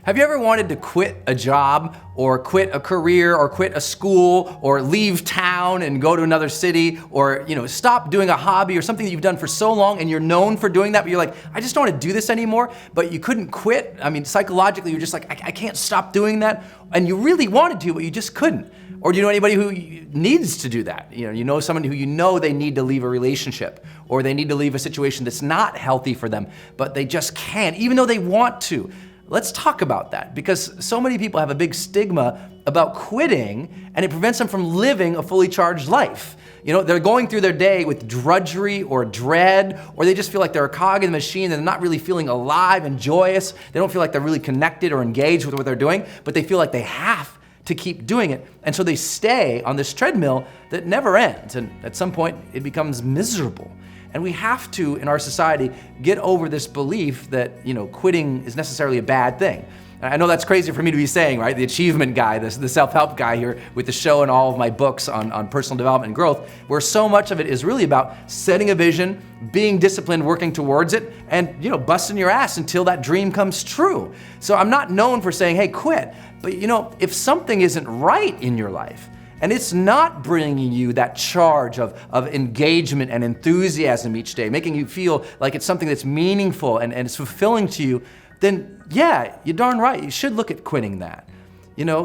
Have you ever wanted to quit a job or quit a career or quit a school or leave town and go to another city or stop doing a hobby or something that you've done for so long and you're known for doing that, but you're like, I just don't want to do this anymore, but you couldn't quit? I mean, psychologically, you're just like, I can't stop doing that. And you really wanted to, but you just couldn't. Or do you know anybody who needs to do that? You know someone who they need to leave a relationship or they need to leave a situation that's not healthy for them, but they just can't, even though they want to. Let's talk about that, because so many people have a big stigma about quitting and it prevents them from living a fully charged life. They're going through their day with drudgery or dread, or they just feel like they're a cog in the machine and they're not really feeling alive and joyous. They don't feel like they're really connected or engaged with what they're doing, but they feel like they have to keep doing it. And so they stay on this treadmill that never ends. And at some point it becomes miserable. And we have to, in our society, get over this belief that, quitting is necessarily a bad thing. And I know that's crazy for me to be saying, right? The achievement guy, the self-help guy here with the show and all of my books on personal development and growth, where so much of it is really about setting a vision, being disciplined, working towards it, and, busting your ass until that dream comes true. So I'm not known for saying, hey, quit. But, if something isn't right in your life, and it's not bringing you that charge of engagement and enthusiasm each day, making you feel like it's something that's meaningful and it's fulfilling to you, then yeah, you're darn right, you should look at quitting that.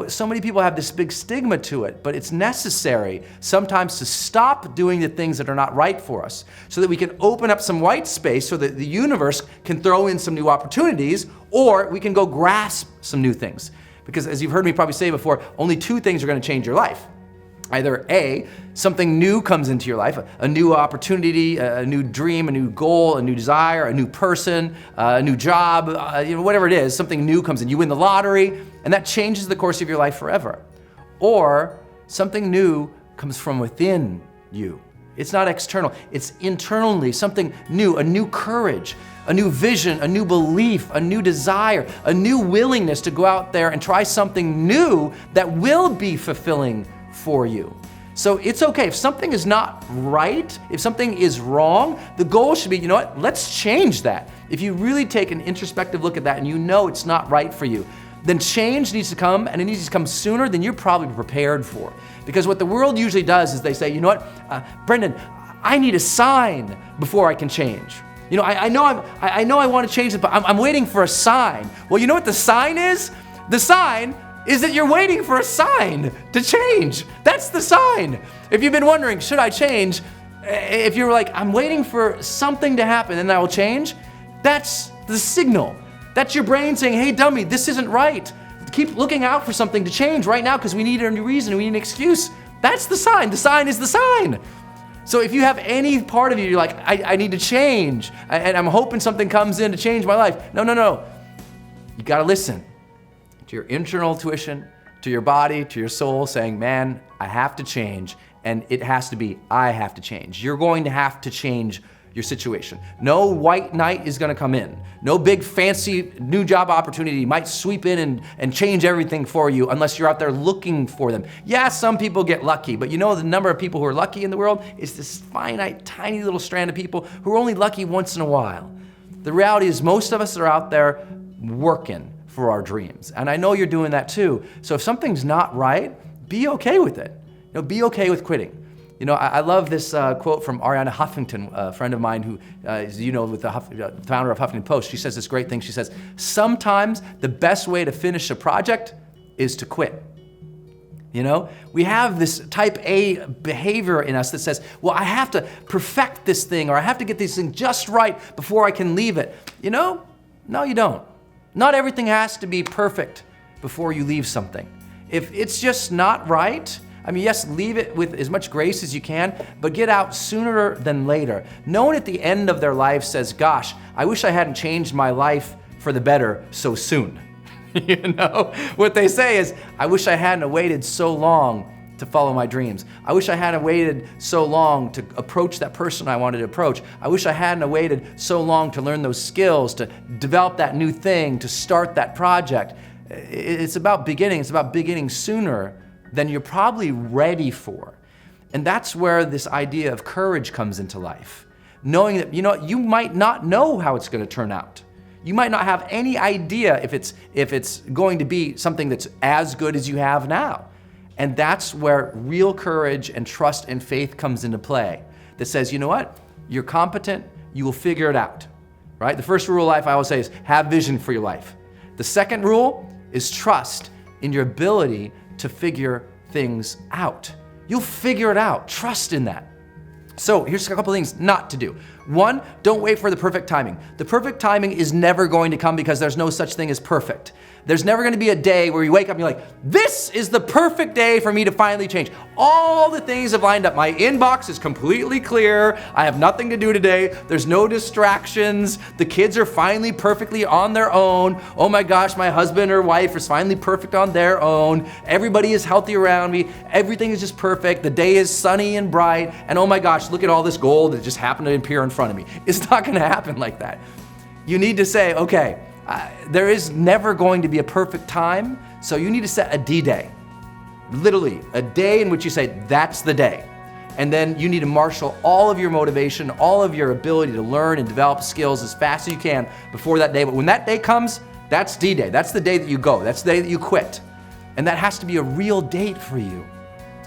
So many people have this big stigma to it, but it's necessary sometimes to stop doing the things that are not right for us so that we can open up some white space so that the universe can throw in some new opportunities, or we can go grasp some new things. Because as you've heard me probably say before, only two things are going to change your life. Either A, something new comes into your life, a new opportunity, a new dream, a new goal, a new desire, a new person, a new job, whatever it is, something new comes in. You win the lottery, and that changes the course of your life forever. Or something new comes from within you. It's not external, it's internally, something new, a new courage, a new vision, a new belief, a new desire, a new willingness to go out there and try something new that will be fulfilling for you. So it's okay if something is not right, if something is wrong, the goal should be, let's change that. If you really take an introspective look at that and it's not right for you, then change needs to come, and it needs to come sooner than you're probably prepared for. Because what the world usually does is they say, Brendan, I need a sign before I can change. I know I want to change it, but I'm waiting for a sign. Well, you know what the sign is? The sign is that you're waiting for a sign to change. That's the sign. If you've been wondering, should I change? If you're like, I'm waiting for something to happen and I will change, that's the signal. That's your brain saying, hey dummy, this isn't right. Keep looking out for something to change right now because we need a new reason, we need an excuse. That's the sign. The sign is the sign. So if you have any part of you, you're like, I need to change, and I'm hoping something comes in to change my life. No. You gotta listen to your internal intuition, to your body, to your soul saying, man, I have to change, and it has to be, I have to change. You're going to have to change your situation. No white knight is gonna come in. No big fancy new job opportunity might sweep in and change everything for you unless you're out there looking for them. Yeah, some people get lucky, but the number of people who are lucky in the world is this finite, tiny little strand of people who are only lucky once in a while. The reality is most of us are out there working for our dreams. And I know you're doing that too. So if something's not right, be okay with it. Be okay with quitting. I love this quote from Arianna Huffington, a friend of mine who is, with the founder of Huffington Post. She says this great thing. She says, sometimes the best way to finish a project is to quit. We have this type A behavior in us that says, well, I have to perfect this thing, or I have to get this thing just right before I can leave it. No, you don't. Not everything has to be perfect before you leave something. If it's just not right, yes, leave it with as much grace as you can, but get out sooner than later. No one at the end of their life says, gosh, I wish I hadn't changed my life for the better so soon. What they say is, I wish I hadn't waited so long to follow my dreams. I wish I hadn't waited so long to approach that person I wanted to approach. I wish I hadn't waited so long to learn those skills, to develop that new thing, to start that project. It's about beginning. It's about beginning sooner than you're probably ready for. And that's where this idea of courage comes into life. Knowing that, you might not know how it's going to turn out. You might not have any idea if it's going to be something that's as good as you have now. And that's where real courage and trust and faith comes into play. That says, you know what? You're competent, you will figure it out, right? The first rule of life I always say is have vision for your life. The second rule is trust in your ability to figure things out. You'll figure it out, trust in that. So here's a couple things not to do. One, don't wait for the perfect timing. The perfect timing is never going to come because there's no such thing as perfect. There's never going to be a day where you wake up and you're like, this is the perfect day for me to finally change. All the things have lined up. My inbox is completely clear. I have nothing to do today. There's no distractions. The kids are finally perfectly on their own. Oh my gosh, my husband or wife is finally perfect on their own. Everybody is healthy around me. Everything is just perfect. The day is sunny and bright. And oh my gosh, look at all this gold that just happened to appear in front of me. It's not going to happen like that. You need to say, okay, there is never going to be a perfect time, so you need to set a D-Day. Literally, a day in which you say, that's the day. And then you need to marshal all of your motivation, all of your ability to learn and develop skills as fast as you can before that day. But when that day comes, that's D-Day. That's the day that you go. That's the day that you quit. And that has to be a real date for you.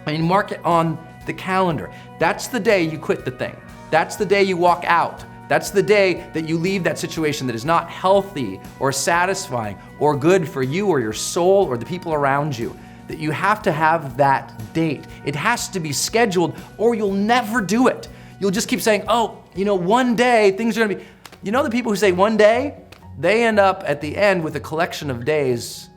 I mean, mark it on the calendar. That's the day you quit the thing. That's the day you walk out. That's the day that you leave that situation that is not healthy or satisfying or good for you or your soul or the people around you. That you have to have that date. It has to be scheduled or you'll never do it. You'll just keep saying, oh, one day things are gonna be, the people who say one day, they end up at the end with a collection of days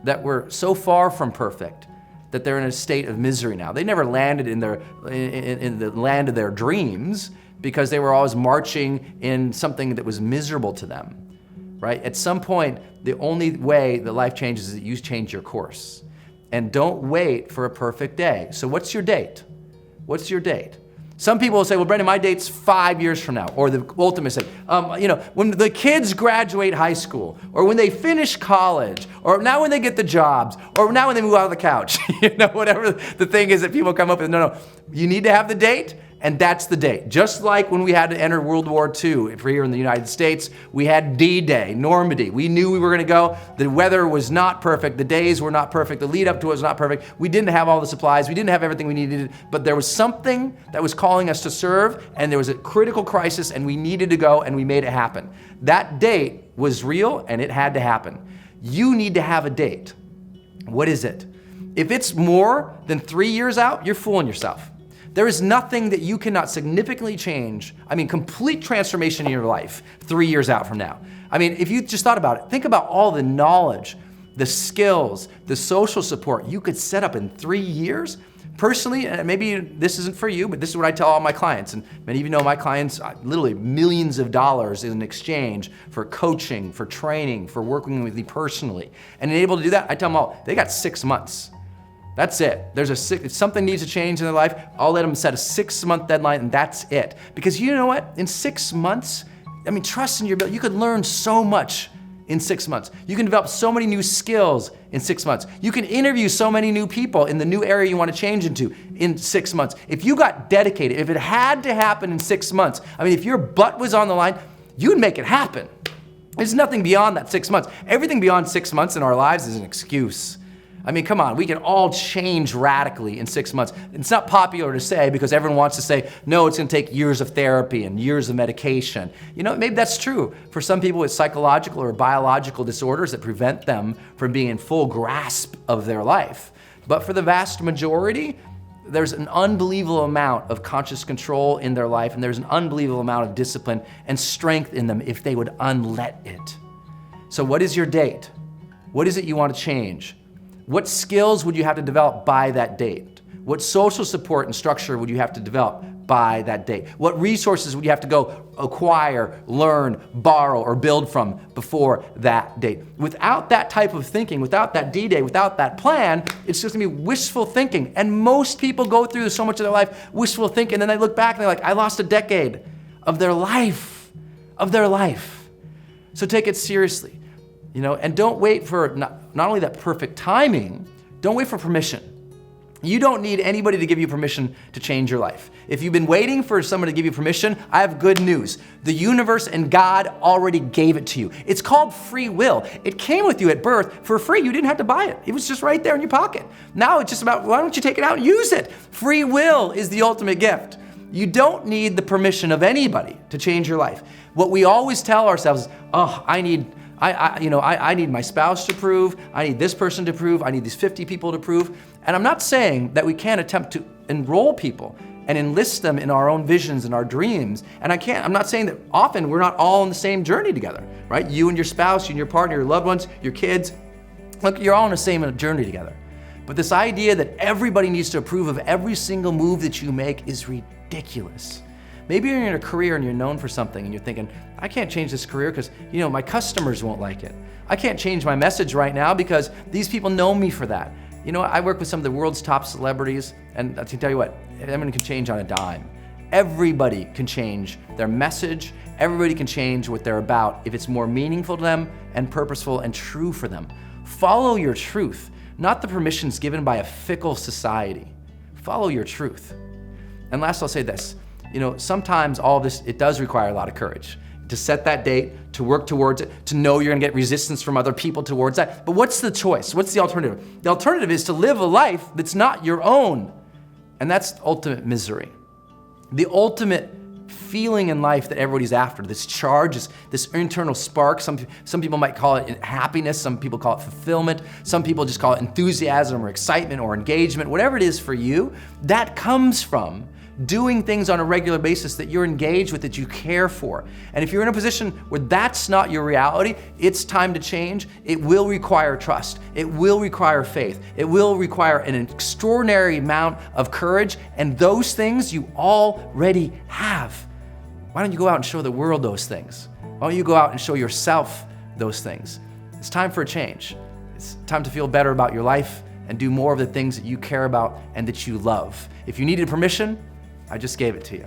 that were so far from perfect that they're in a state of misery now. They never landed in the land of their dreams, because they were always marching in something that was miserable to them, right? At some point, the only way that life changes is that you change your course. And don't wait for a perfect day. So what's your date? What's your date? Some people will say, well, Brendan, my date's 5 years from now. Or the ultimate say, when the kids graduate high school, or when they finish college, or now when they get the jobs, or now when they move out of the couch, whatever the thing is that people come up with. No, you need to have the date. And that's the date. Just like when we had to enter World War II for here in the United States, we had D-Day, Normandy. We knew we were going to go. The weather was not perfect. The days were not perfect. The lead up to it was not perfect. We didn't have all the supplies. We didn't have everything we needed. But there was something that was calling us to serve, and there was a critical crisis, and we needed to go, and we made it happen. That date was real, and it had to happen. You need to have a date. What is it? If it's more than 3 years out, you're fooling yourself. There is nothing that you cannot significantly change. Complete transformation in your life 3 years out from now. If you just thought about it, think about all the knowledge, the skills, the social support you could set up in 3 years. Personally, and maybe this isn't for you, but this is what I tell all my clients. And many of you know my clients, literally millions of dollars in exchange for coaching, for training, for working with me personally. And able to do that, I tell them all, they got 6 months. That's it. If something needs to change in their life, I'll let them set a 6-month deadline, and that's it. Because you know what? In 6 months, trust in your ability. You could learn so much in 6 months. You can develop so many new skills in 6 months. You can interview so many new people in the new area you want to change into in 6 months. If you got dedicated, if it had to happen in 6 months, if your butt was on the line, you'd make it happen. There's nothing beyond that 6 months. Everything beyond 6 months in our lives is an excuse. Come on, we can all change radically in 6 months. It's not popular to say because everyone wants to say, no, it's gonna take years of therapy and years of medication. Maybe that's true for some people with psychological or biological disorders that prevent them from being in full grasp of their life. But for the vast majority, there's an unbelievable amount of conscious control in their life, and there's an unbelievable amount of discipline and strength in them if they would unlet it. So what is your date? What is it you want to change? What skills would you have to develop by that date? What social support and structure would you have to develop by that date? What resources would you have to go acquire, learn, borrow, or build from before that date? Without that type of thinking, without that D-Day, without that plan, it's just gonna be wishful thinking. And most people go through so much of their life wishful thinking, and then they look back and they're like, I lost a decade of their life, So take it seriously. And don't wait for not only that perfect timing, don't wait for permission. You don't need anybody to give you permission to change your life. If you've been waiting for someone to give you permission, I have good news. The universe and God already gave it to you. It's called free will. It came with you at birth for free. You didn't have to buy it. It was just right there in your pocket. Now it's just about, why don't you take it out and use it? Free will is the ultimate gift. You don't need the permission of anybody to change your life. What we always tell ourselves is, oh, I need my spouse to approve, I need this person to approve, I need these 50 people to approve. And I'm not saying that we can't attempt to enroll people and enlist them in our own visions and our dreams. And I'm not saying that often we're not all on the same journey together, right? You and your spouse, you and your partner, your loved ones, your kids, look, you're all on the same journey together. But this idea that everybody needs to approve of every single move that you make is ridiculous. Maybe you're in a career and you're known for something and you're thinking, I can't change this career because, my customers won't like it. I can't change my message right now because these people know me for that. I work with some of the world's top celebrities, and I can tell you what, everyone can change on a dime. Everybody can change their message. Everybody can change what they're about if it's more meaningful to them and purposeful and true for them. Follow your truth, not the permissions given by a fickle society. Follow your truth. And last, I'll say this. Sometimes all of this, it does require a lot of courage to set that date, to work towards it, to know you're gonna get resistance from other people towards that. But what's the choice? What's the alternative? The alternative is to live a life that's not your own. And that's ultimate misery. The ultimate feeling in life that everybody's after, this charge, this internal spark. Some people might call it happiness, some people call it fulfillment, some people just call it enthusiasm or excitement or engagement, whatever it is for you, that comes from doing things on a regular basis that you're engaged with, that you care for. And if you're in a position where that's not your reality, it's time to change. It will require trust. It will require faith. It will require an extraordinary amount of courage, and those things you already have. Why don't you go out and show the world those things? Why don't you go out and show yourself those things? It's time for a change. It's time to feel better about your life and do more of the things that you care about and that you love. If you needed permission, I just gave it to you.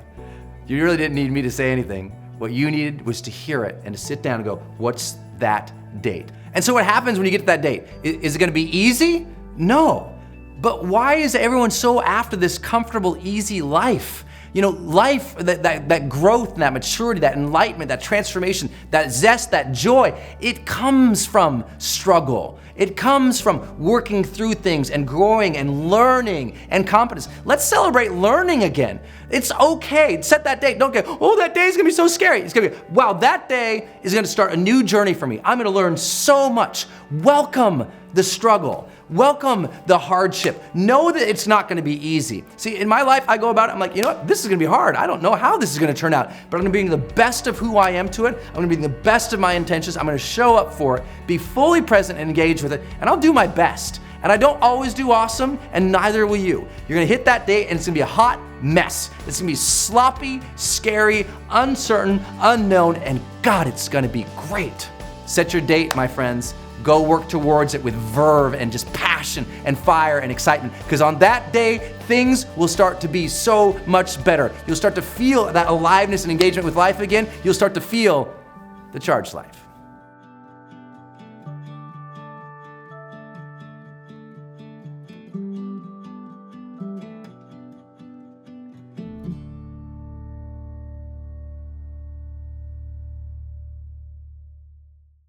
You really didn't need me to say anything. What you needed was to hear it and to sit down and go, what's that date? And so what happens when you get to that date? Is it gonna be easy? No. But why is everyone so after this comfortable, easy life? Life, that growth and that maturity, that enlightenment, that transformation, that zest, that joy, it comes from struggle. It comes from working through things and growing and learning and competence. Let's celebrate learning again. It's okay. Set that date. Don't go, oh, that day is gonna be so scary. It's gonna be, wow, that day is gonna start a new journey for me. I'm gonna learn so much. Welcome the struggle. Welcome the hardship. Know that it's not gonna be easy. See, in my life, I go about it, I'm like, you know what, this is gonna be hard. I don't know how this is gonna turn out, but I'm gonna bring the best of who I am to it. I'm gonna bring the best of my intentions. I'm gonna show up for it, be fully present and engaged with it, and I'll do my best. And I don't always do awesome, and neither will you. You're gonna hit that date, and it's gonna be a hot mess. It's gonna be sloppy, scary, uncertain, unknown, and God, it's gonna be great. Set your date, my friends. Go work towards it with verve and just passion and fire and excitement, because on that day, things will start to be so much better. You'll start to feel that aliveness and engagement with life again. You'll start to feel the charged life.